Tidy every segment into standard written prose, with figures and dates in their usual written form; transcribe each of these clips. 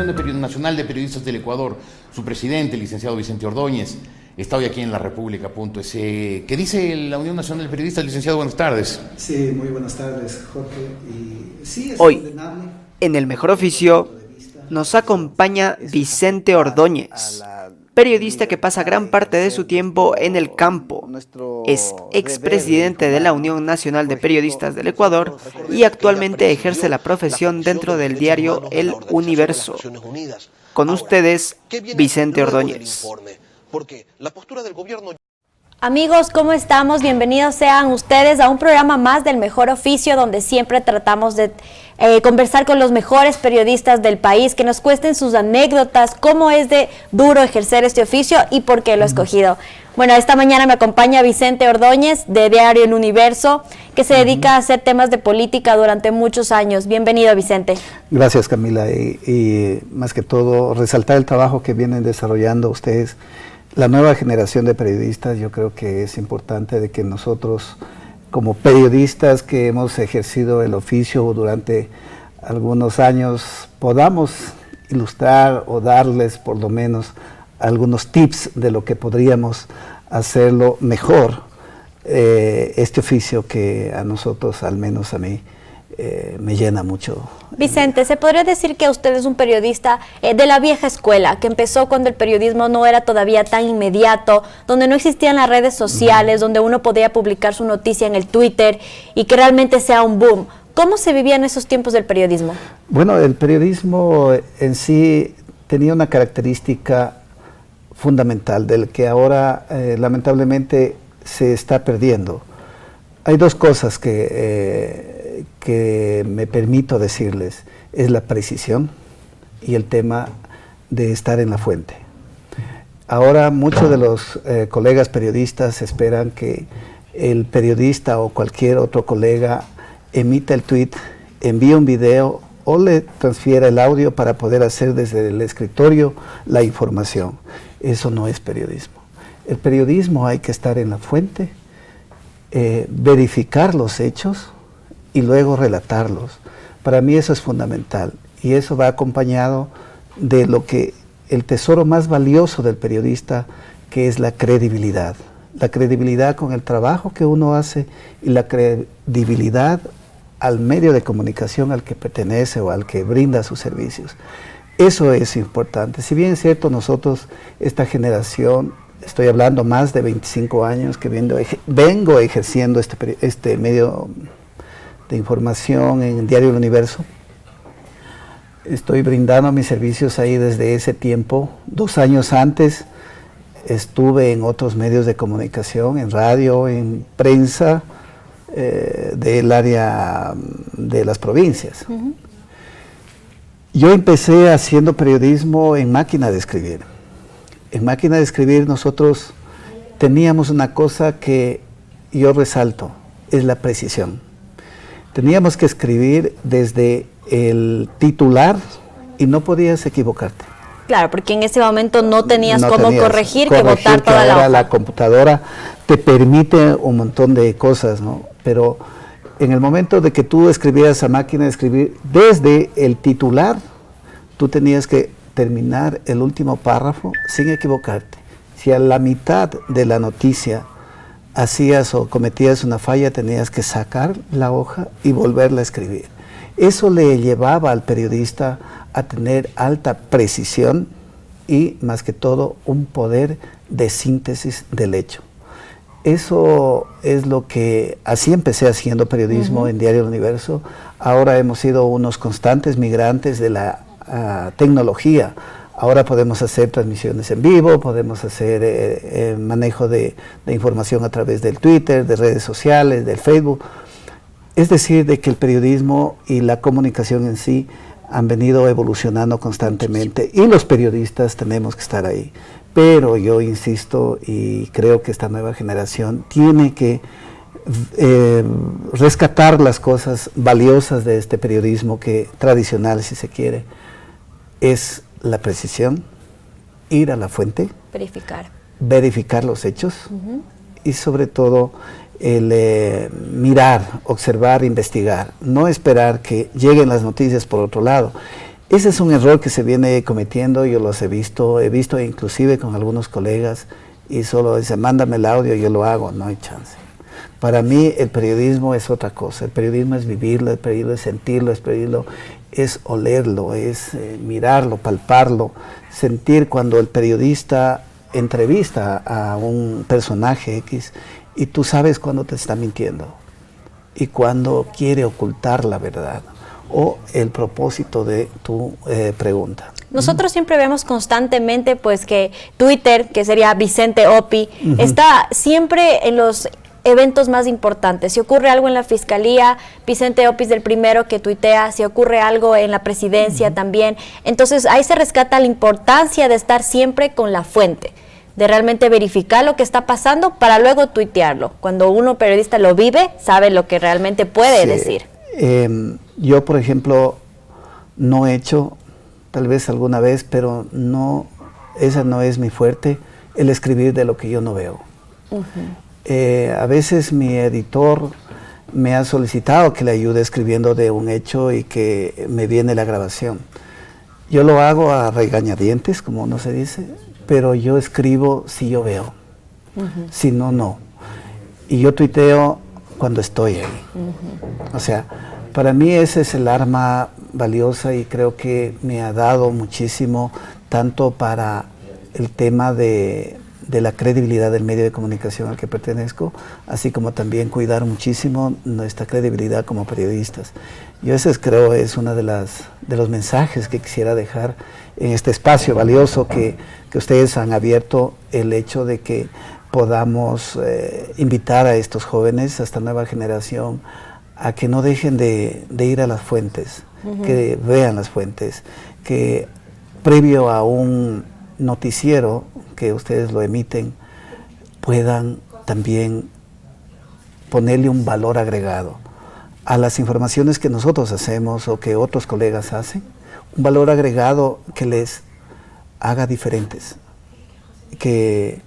Unión Nacional de Periodistas del Ecuador. Su presidente, el licenciado Vicente Ordóñez, está hoy aquí en la República.es. ¿Qué dice la Unión Nacional de Periodistas? Licenciado, buenas tardes. Sí, muy buenas tardes, Jorge. Y sí, es hoy, condenable. En el mejor oficio, nos acompaña Vicente Ordóñez, periodista que pasa gran parte de su tiempo en el campo. Es expresidente de la Unión Nacional de Periodistas del Ecuador y actualmente ejerce la profesión dentro del diario El Universo. Con ustedes, Vicente Ordóñez. Amigos, ¿cómo estamos? Bienvenidos sean ustedes a un programa más del Mejor Oficio, donde siempre tratamos de conversar con los mejores periodistas del país, que nos cuesten sus anécdotas, cómo es de duro ejercer este oficio y por qué lo he escogido. Bueno, esta mañana me acompaña Vicente Ordóñez, de Diario El Universo, que se dedica a hacer temas de política durante muchos años. Bienvenido, Vicente. Gracias, Camila, y más que todo, resaltar el trabajo que vienen desarrollando ustedes. La nueva generación de periodistas, yo creo que es importante de que nosotros, como periodistas que hemos ejercido el oficio durante algunos años, podamos ilustrar o darles por lo menos algunos tips de lo que podríamos hacerlo mejor, este oficio que a nosotros, al menos a mí, me llena mucho. Vicente, ¿se podría decir que usted es un periodista de la vieja escuela, que empezó cuando el periodismo no era todavía tan inmediato, donde no existían las redes sociales, donde uno podía publicar su noticia en el Twitter y que realmente sea un boom? ¿Cómo se vivía en esos tiempos del periodismo? Bueno, el periodismo en sí tenía una característica fundamental del que ahora lamentablemente se está perdiendo. Hay dos cosas que me permito decirles, es la precisión y el tema de estar en la fuente. Ahora muchos de los colegas periodistas esperan que el periodista o cualquier otro colega emita el tweet, envíe un video o le transfiera el audio para poder hacer desde el escritorio la información. Eso no es periodismo. El periodismo hay que estar en la fuente, verificar los hechos y luego relatarlos. Para mí eso es fundamental y eso va acompañado de lo que el tesoro más valioso del periodista, que es la credibilidad. La credibilidad con el trabajo que uno hace y la credibilidad al medio de comunicación al que pertenece o al que brinda sus servicios. Eso es importante. Si bien es cierto, nosotros, esta generación, estoy hablando más de 25 años que vengo ejerciendo este medio de información en Diario El Universo. Estoy brindando mis servicios ahí desde ese tiempo. 2 años antes estuve en otros medios de comunicación, en radio, en prensa, del área de las provincias. Yo empecé haciendo periodismo en máquina de escribir. En máquina de escribir nosotros teníamos una cosa que yo resalto, es la precisión. Teníamos que escribir desde el titular y no podías equivocarte. Claro, porque en ese momento no tenías cómo corregir, que botar toda la hoja. Ahora la computadora te permite un montón de cosas, ¿no? Pero en el momento de que tú escribieras a máquina de escribir, desde el titular, tú tenías que terminar el último párrafo sin equivocarte. Si a la mitad de la noticia hacías o cometías una falla, tenías que sacar la hoja y volverla a escribir. Eso le llevaba al periodista a tener alta precisión y, más que todo, un poder de síntesis del hecho. Eso es lo que, así empecé haciendo periodismo en Diario El Universo. Ahora hemos sido unos constantes migrantes de la tecnología. Ahora podemos hacer transmisiones en vivo, podemos hacer manejo de información a través del Twitter, de redes sociales, del Facebook. Es decir, de que el periodismo y la comunicación en sí han venido evolucionando constantemente y los periodistas tenemos que estar ahí. Pero yo insisto y creo que esta nueva generación tiene que rescatar las cosas valiosas de este periodismo que tradicional, si se quiere, es la precisión, ir a la fuente, verificar los hechos y sobre todo el mirar, observar, investigar, no esperar que lleguen las noticias por otro lado. Ese es un error que se viene cometiendo, yo los he visto inclusive con algunos colegas, y solo dicen, mándame el audio, yo lo hago, no hay chance. Para mí el periodismo es otra cosa, el periodismo es vivirlo, el periodismo es sentirlo, es olerlo, es mirarlo, palparlo, sentir cuando el periodista entrevista a un personaje X y tú sabes cuando te está mintiendo y cuando quiere ocultar la verdad o el propósito de tu pregunta. Nosotros siempre vemos constantemente pues que Twitter, que sería Vicente Opi, está siempre en los eventos más importantes. Si ocurre algo en la fiscalía, Vicente Opi es el primero que tuitea. Si ocurre algo en la presidencia también. Entonces ahí se rescata la importancia de estar siempre con la fuente, de realmente verificar lo que está pasando para luego tuitearlo. Cuando uno periodista lo vive, sabe lo que realmente puede decir. Yo, por ejemplo, no he hecho, tal vez alguna vez, pero no, esa no es mi fuerte, el escribir de lo que yo no veo. A veces mi editor me ha solicitado que le ayude escribiendo de un hecho y que me viene la grabación. Yo lo hago a regañadientes, como uno se dice, pero yo escribo si yo veo, si no, no. Y yo tuiteo cuando estoy ahí. O sea, para mí ese es el arma valiosa y creo que me ha dado muchísimo, tanto para el tema de la credibilidad del medio de comunicación al que pertenezco, así como también cuidar muchísimo nuestra credibilidad como periodistas. Yo ese creo es uno de los mensajes que quisiera dejar en este espacio valioso que ustedes han abierto, el hecho de que podamos invitar a estos jóvenes, a esta nueva generación, a que no dejen de ir a las fuentes, que vean las fuentes, que previo a un noticiero que ustedes lo emiten, puedan también ponerle un valor agregado a las informaciones que nosotros hacemos o que otros colegas hacen, un valor agregado que les haga diferentes, que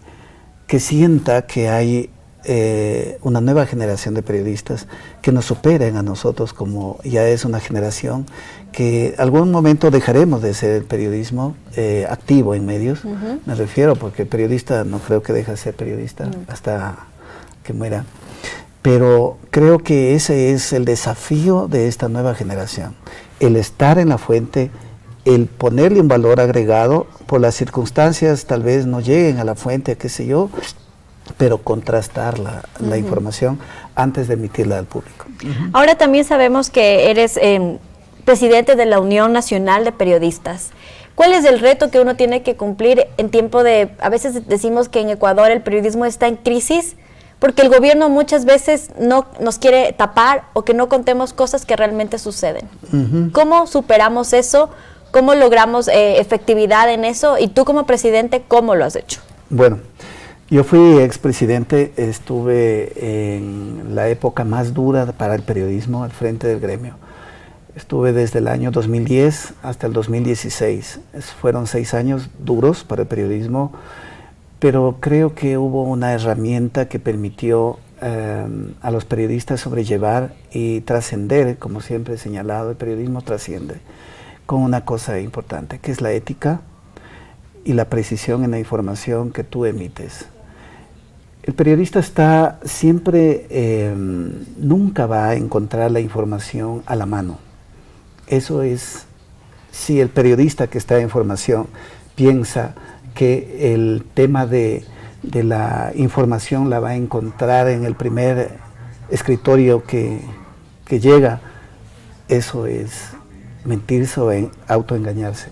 sienta que hay una nueva generación de periodistas que nos superen a nosotros, como ya es una generación que algún momento dejaremos de ser el periodismo activo en medios, me refiero, porque el periodista no creo que deje de ser periodista hasta que muera, pero creo que ese es el desafío de esta nueva generación, el estar en la fuente, el ponerle un valor agregado. Por las circunstancias tal vez no lleguen a la fuente, qué sé yo, pero contrastar la información antes de emitirla al público. Ahora también sabemos que eres presidente de la Unión Nacional de Periodistas. ¿Cuál es el reto que uno tiene que cumplir en tiempo de, a veces decimos que en Ecuador el periodismo está en crisis, porque el gobierno muchas veces no nos quiere tapar o que no contemos cosas que realmente suceden? ¿Cómo superamos eso? ¿Cómo logramos efectividad en eso? Y tú como presidente, ¿cómo lo has hecho? Bueno, yo fui expresidente, estuve en la época más dura para el periodismo al frente del gremio. Estuve desde el año 2010 hasta el 2016. Fueron 6 años duros para el periodismo, pero creo que hubo una herramienta que permitió a los periodistas sobrellevar y trascender, como siempre he señalado, el periodismo trasciende con una cosa importante, que es la ética y la precisión en la información que tú emites. El periodista está siempre, nunca va a encontrar la información a la mano. Eso es, si el periodista que está en formación piensa que el tema de la información la va a encontrar en el primer escritorio que llega, eso es mentirse o autoengañarse.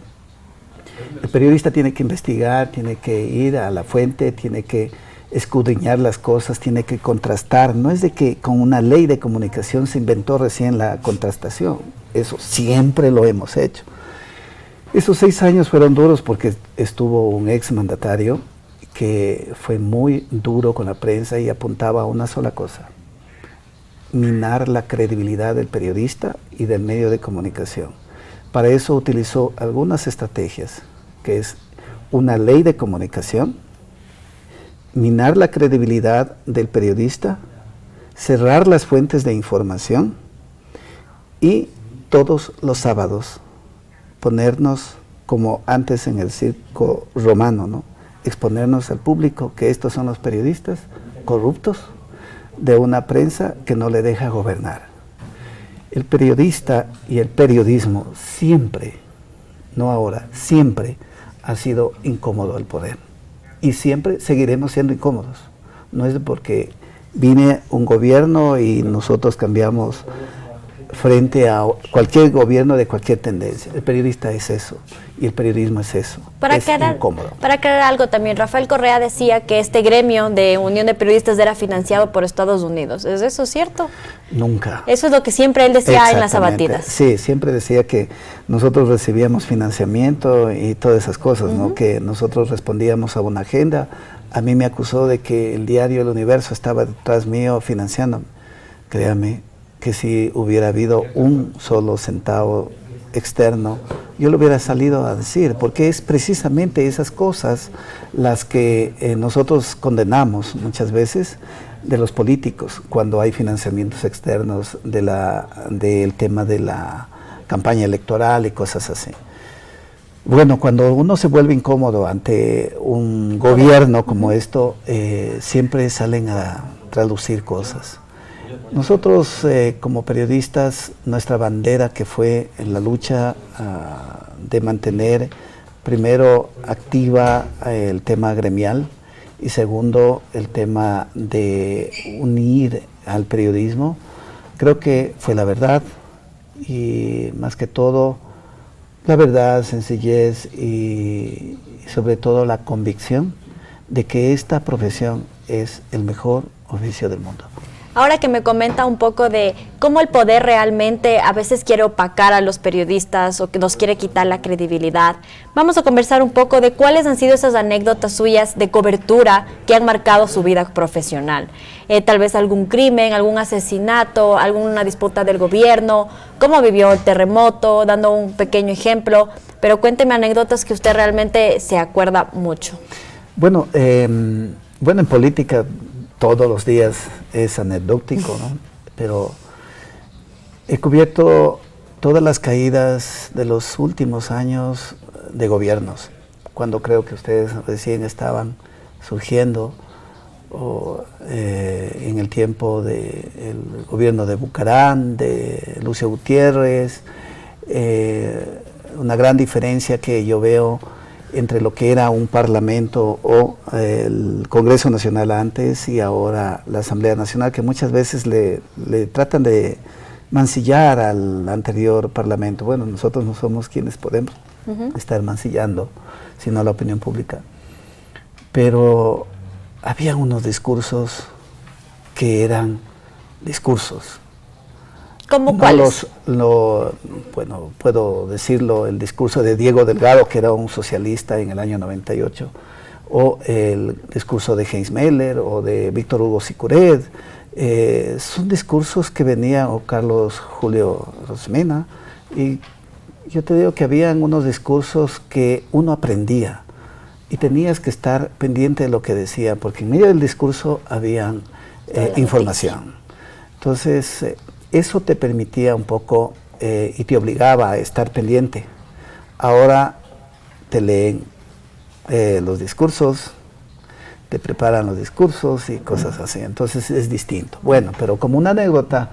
El periodista tiene que investigar, tiene que ir a la fuente, tiene que escudriñar las cosas, tiene que contrastar. No es de que con una ley de comunicación se inventó recién la contrastación, eso siempre lo hemos hecho. Esos 6 años fueron duros porque estuvo un exmandatario que fue muy duro con la prensa y apuntaba a una sola cosa: minar la credibilidad del periodista y del medio de comunicación. Para eso utilizó algunas estrategias, que es una ley de comunicación, minar la credibilidad del periodista, cerrar las fuentes de información y todos los sábados ponernos como antes en el circo romano, ¿no? Exponernos al público que estos son los periodistas corruptos de una prensa que no le deja gobernar. El periodista y el periodismo siempre, no ahora, siempre ha sido incómodo el poder. Y siempre seguiremos siendo incómodos. No es porque viene un gobierno y nosotros cambiamos frente a cualquier gobierno de cualquier tendencia. El periodista es eso, y el periodismo es eso, incómodo. Para aclarar algo también, Rafael Correa decía que este gremio de Unión de Periodistas era financiado por Estados Unidos. ¿Es eso cierto? Nunca. Eso es lo que siempre él decía en las sabatinas. Sí, siempre decía que nosotros recibíamos financiamiento y todas esas cosas, ¿no? Que nosotros respondíamos a una agenda. A mí me acusó de que el diario El Universo estaba detrás mío financiándome. Créame que si hubiera habido un solo centavo externo, yo lo hubiera salido a decir, porque es precisamente esas cosas las que nosotros condenamos muchas veces de los políticos, cuando hay financiamientos externos del tema de la campaña electoral y cosas así. Bueno, cuando uno se vuelve incómodo ante un gobierno como esto, siempre salen a traducir cosas. Nosotros como periodistas, nuestra bandera que fue en la lucha de mantener primero activa el tema gremial y segundo el tema de unir al periodismo, creo que fue la verdad y más que todo la verdad, sencillez y sobre todo la convicción de que esta profesión es el mejor oficio del mundo. Ahora que me comenta un poco de cómo el poder realmente a veces quiere opacar a los periodistas o que nos quiere quitar la credibilidad, vamos a conversar un poco de cuáles han sido esas anécdotas suyas de cobertura que han marcado su vida profesional. Tal vez algún crimen, algún asesinato, alguna disputa del gobierno, cómo vivió el terremoto, dando un pequeño ejemplo, pero cuénteme anécdotas que usted realmente se acuerda mucho. Bueno, en política todos los días es anecdótico, ¿no? Pero he cubierto todas las caídas de los últimos años de gobiernos, cuando creo que ustedes recién estaban surgiendo, o en el tiempo del gobierno de Bucarán, de Lucio Gutiérrez, una gran diferencia que yo veo entre lo que era un parlamento o el Congreso Nacional antes y ahora la Asamblea Nacional, que muchas veces le tratan de mancillar al anterior parlamento. Bueno, nosotros no somos quienes podemos estar mancillando, sino la opinión pública. Pero había unos discursos que eran discursos. ¿Cómo cuáles? Bueno, puedo decirlo, el discurso de Diego Delgado, que era un socialista en el año 98, o el discurso de Heinz Meller, o de Víctor Hugo Sicuret. Son discursos que venía, o Carlos Julio Rosemena, y yo te digo que habían unos discursos que uno aprendía, y tenías que estar pendiente de lo que decía, porque en medio del discurso habían información. Entonces, eso te permitía un poco y te obligaba a estar pendiente. Ahora te leen los discursos, te preparan los discursos y cosas así. Entonces es distinto. Bueno, pero como una anécdota,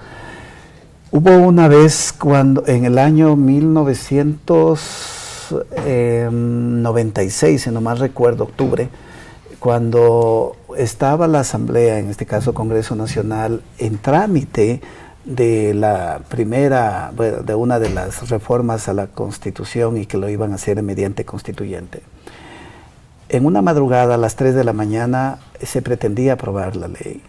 hubo una vez cuando en el año 1996, si no mal recuerdo, octubre, cuando estaba la Asamblea, en este caso Congreso Nacional, en trámite de la primera, bueno, de una de las reformas a la Constitución y que lo iban a hacer mediante constituyente. En una madrugada a las 3 de la mañana se pretendía aprobar la ley.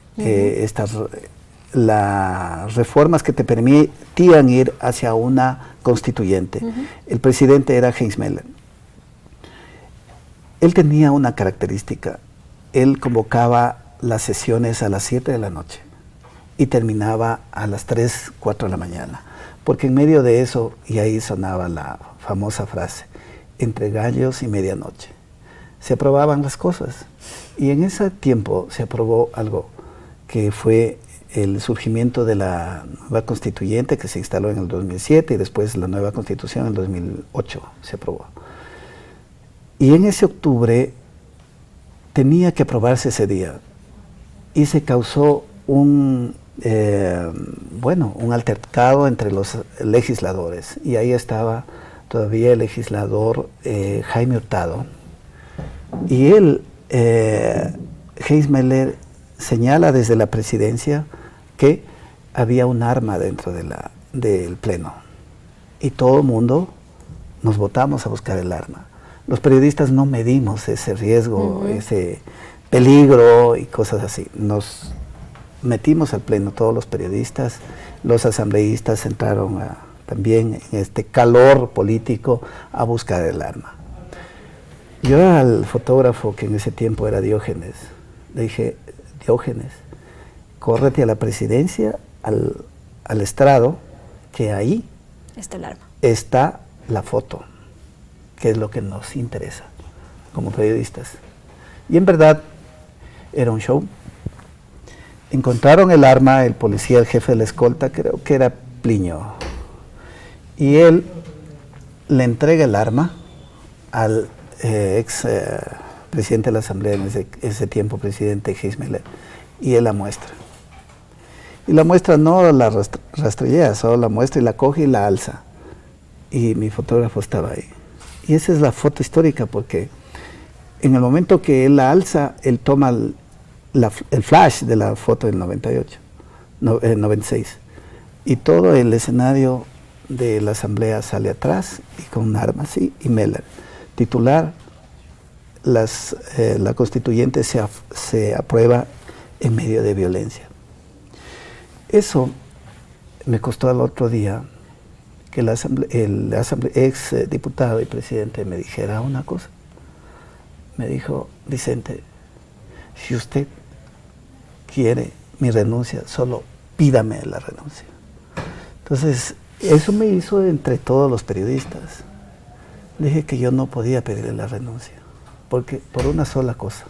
Las reformas que te permitían ir hacia una constituyente. El presidente era Heinz Meller. Él tenía una característica. Él convocaba las sesiones a las 7 de la noche y terminaba a las 3, 4 de la mañana. Porque en medio de eso, y ahí sonaba la famosa frase, entre gallos y medianoche, se aprobaban las cosas. Y en ese tiempo se aprobó algo que fue el surgimiento de la nueva constituyente que se instaló en el 2007 y después la nueva constitución en el 2008 se aprobó. Y en ese octubre tenía que aprobarse ese día y se causó un altercado entre los legisladores, y ahí estaba todavía el legislador Jaime Hurtado, y él, Heismeller, señala desde la presidencia que había un arma dentro del pleno, y todo el mundo nos botamos a buscar el arma. Los periodistas no medimos ese riesgo, ese peligro y cosas así. Nos metimos al pleno todos los periodistas, los asambleístas entraron también en este calor político a buscar el arma. Yo al fotógrafo, que en ese tiempo era Diógenes, le dije: Diógenes, córrete a la presidencia, al estrado, que ahí está el arma, está la foto, que es lo que nos interesa como periodistas. Y en verdad era un show. Encontraron el arma, el policía, el jefe de la escolta, creo que era Pliño, y él le entrega el arma al ex presidente de la Asamblea, en ese tiempo presidente Heismeller, y él la muestra. Y la muestra no la rastrillea, solo la muestra y la coge y la alza. Y mi fotógrafo estaba ahí. Y esa es la foto histórica, porque en el momento que él la alza, él toma el flash de la foto del 96. Y todo el escenario de la Asamblea sale atrás y con un arma así, y Meller, titular: la constituyente se aprueba en medio de violencia. Eso me costó al otro día que el ex diputado y presidente me dijera una cosa. Me dijo: Vicente, si usted quiere mi renuncia, solo pídame la renuncia. Entonces, eso me hizo entre todos los periodistas. Dije que yo no podía pedirle la renuncia, porque por una sola cosa,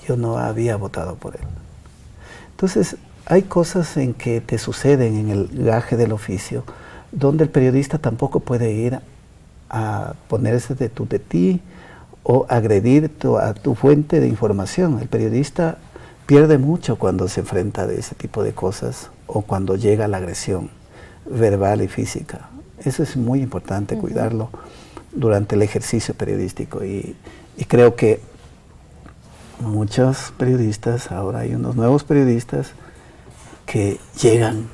yo no había votado por él. Entonces, hay cosas en que te suceden en el gaje del oficio, donde el periodista tampoco puede ir a ponerse de ti o agredir a tu fuente de información. El periodista pierde mucho cuando se enfrenta de ese tipo de cosas o cuando llega la agresión verbal y física. Eso es muy importante, cuidarlo durante el ejercicio periodístico, y creo que muchos periodistas, ahora hay unos nuevos periodistas que llegan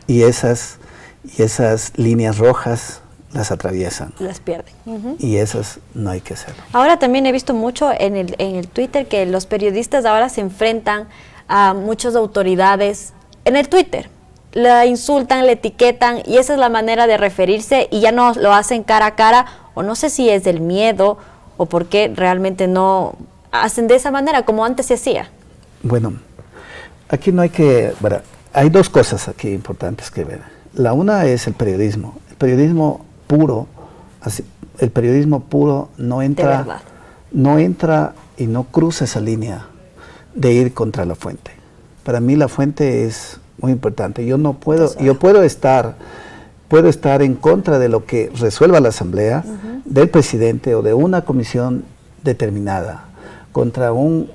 y esas líneas rojas las atraviesan. Las pierden. Y esas no hay que hacerlo. Ahora también he visto mucho en el Twitter que los periodistas ahora se enfrentan a muchas autoridades en el Twitter. La insultan, le etiquetan, y esa es la manera de referirse, y ya no lo hacen cara a cara, o no sé si es del miedo o por qué realmente no hacen de esa manera como antes se hacía. Bueno, aquí no hay que... Bueno, hay dos cosas aquí importantes que ver. La una es el periodismo. El periodismo puro, no entra y no cruza esa línea de ir contra la fuente. Para mí la fuente es muy importante. Yo puedo estar en contra de lo que resuelva la Asamblea, del presidente o de una comisión determinada, contra un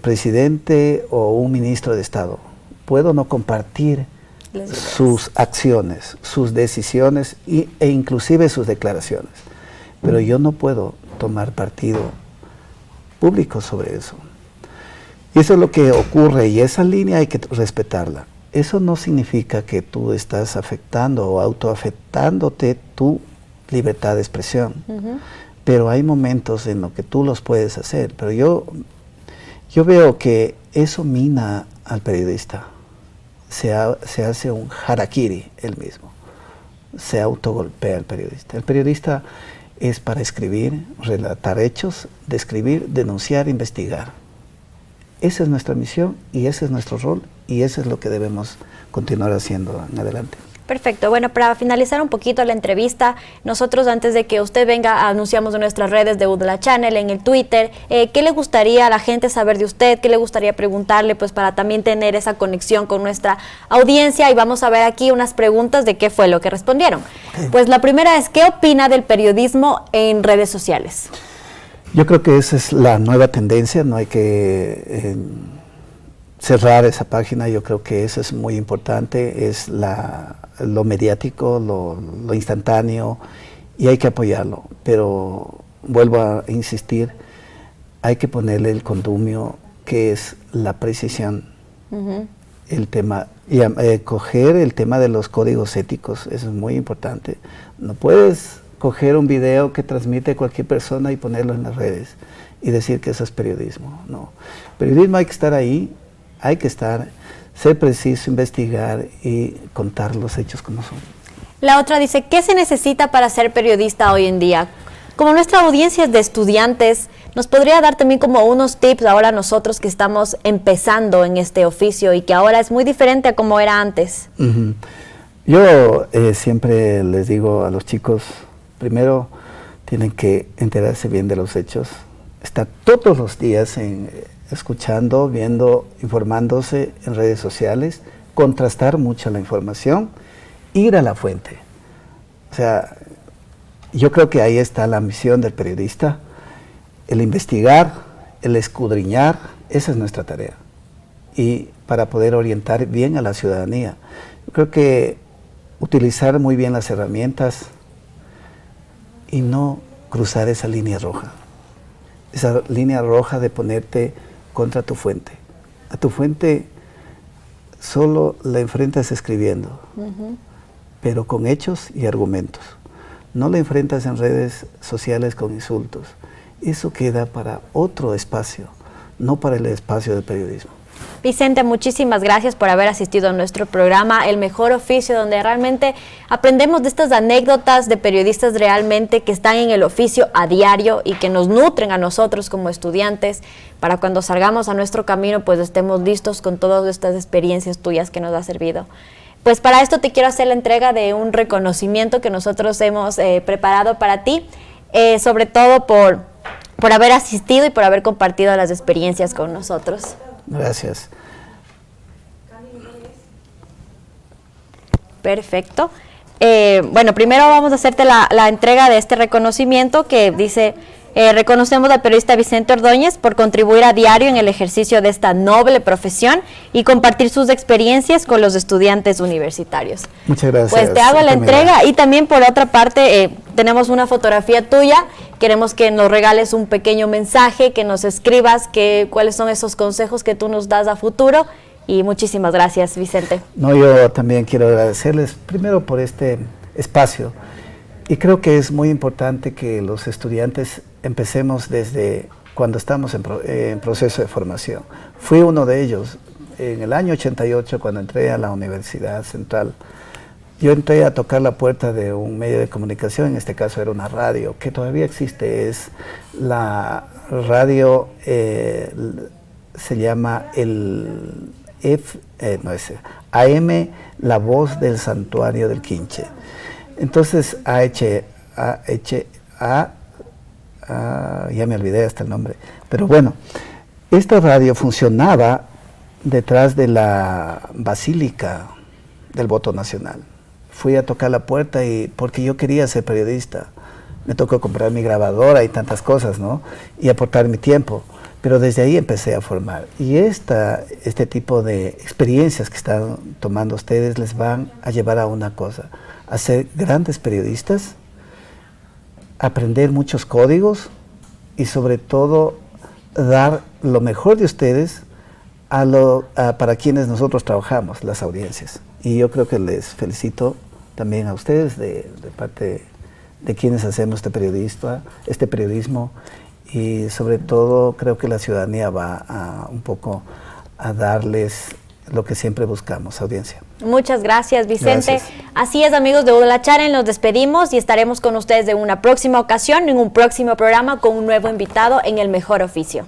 presidente o un ministro de Estado. Puedo no compartir sus acciones, sus decisiones e inclusive sus declaraciones, pero yo no puedo tomar partido público sobre eso. Y eso es lo que ocurre, y esa línea hay que respetarla. Eso no significa que tú estás afectando o autoafectándote tu libertad de expresión, pero hay momentos en los que tú los puedes hacer. Pero yo veo que eso mina al periodista. Se hace un harakiri él mismo, se autogolpea el periodista. El periodista es para escribir, relatar hechos, describir, denunciar, investigar. Esa es nuestra misión y ese es nuestro rol, y eso es lo que debemos continuar haciendo en adelante. Perfecto. Bueno, para finalizar un poquito la entrevista, nosotros antes de que usted venga anunciamos en nuestras redes de Udala Channel, en el Twitter, ¿qué le gustaría a la gente saber de usted? ¿Qué le gustaría preguntarle? Pues para también tener esa conexión con nuestra audiencia, y vamos a ver aquí unas preguntas de qué fue lo que respondieron. Pues la primera es, ¿qué opina del periodismo en redes sociales? Yo creo que esa es la nueva tendencia, no hay que cerrar esa página. Yo creo que eso es muy importante, es lo mediático, lo instantáneo, y hay que apoyarlo, pero vuelvo a insistir, hay que ponerle el condumio que es la precisión. El tema, y coger el tema de los códigos éticos, eso es muy importante. No puedes coger un video que transmite cualquier persona y ponerlo en las redes y decir que eso es periodismo. No, periodismo hay que estar ahí, hay que ser preciso, investigar y contar los hechos como son. La otra dice, ¿qué se necesita para ser periodista hoy en día? Como nuestra audiencia es de estudiantes, ¿nos podría dar también como unos tips ahora nosotros que estamos empezando en este oficio y que ahora es muy diferente a como era antes? Yo siempre les digo a los chicos, primero tienen que enterarse bien de los hechos, estar todos los días escuchando, viendo, informándose en redes sociales, contrastar mucho la información, ir a la fuente. O sea, yo creo que ahí está la misión del periodista, el investigar, el escudriñar, esa es nuestra tarea. Y para poder orientar bien a la ciudadanía. Yo creo que utilizar muy bien las herramientas y no cruzar esa línea roja. Esa línea roja de ponerte contra tu fuente. A tu fuente solo la enfrentas escribiendo, pero con hechos y argumentos. No la enfrentas en redes sociales con insultos. Eso queda para otro espacio, no para el espacio del periodismo. Vicente, muchísimas gracias por haber asistido a nuestro programa El Mejor Oficio, donde realmente aprendemos de estas anécdotas de periodistas realmente que están en el oficio a diario y que nos nutren a nosotros como estudiantes para cuando salgamos a nuestro camino pues estemos listos con todas estas experiencias tuyas que nos ha servido. Pues para esto te quiero hacer la entrega de un reconocimiento que nosotros hemos preparado para ti, sobre todo por haber asistido y por haber compartido las experiencias con nosotros. Gracias. Perfecto. Bueno, primero vamos a hacerte la entrega de este reconocimiento que dice, reconocemos al periodista Vicente Ordóñez por contribuir a diario en el ejercicio de esta noble profesión y compartir sus experiencias con los estudiantes universitarios. Muchas gracias. Pues te hago la entrega y también por otra parte tenemos una fotografía tuya. Queremos que nos regales un pequeño mensaje, que nos escribas cuáles son esos consejos que tú nos das a futuro. Y muchísimas gracias, Vicente. No, yo también quiero agradecerles primero por este espacio. Y creo que es muy importante que los estudiantes empecemos desde cuando estamos en proceso de formación. Fui uno de ellos. En el año 88, cuando entré a la Universidad Central, yo entré a tocar la puerta de un medio de comunicación, en este caso era una radio, que todavía existe, es la radio, se llama AM, La Voz del Santuario del Quinche. Entonces, ya me olvidé hasta el nombre, pero bueno, esta radio funcionaba detrás de la Basílica del Voto Nacional. Fui a tocar la puerta y porque yo quería ser periodista, me tocó comprar mi grabadora y tantas cosas, ¿no? Y aportar mi tiempo. Pero desde ahí empecé a formar. Y este tipo de experiencias que están tomando ustedes les van a llevar a una cosa, a ser grandes periodistas, aprender muchos códigos y sobre todo dar lo mejor de ustedes para quienes nosotros trabajamos, las audiencias. Y yo creo que les felicito también a ustedes de parte de quienes hacemos este periodismo y sobre todo creo que la ciudadanía va un poco a darles lo que siempre buscamos, audiencia. Muchas gracias, Vicente. Gracias. Así es, amigos de Udala Channel, nos despedimos y estaremos con ustedes en una próxima ocasión, en un próximo programa con un nuevo invitado en El Mejor Oficio.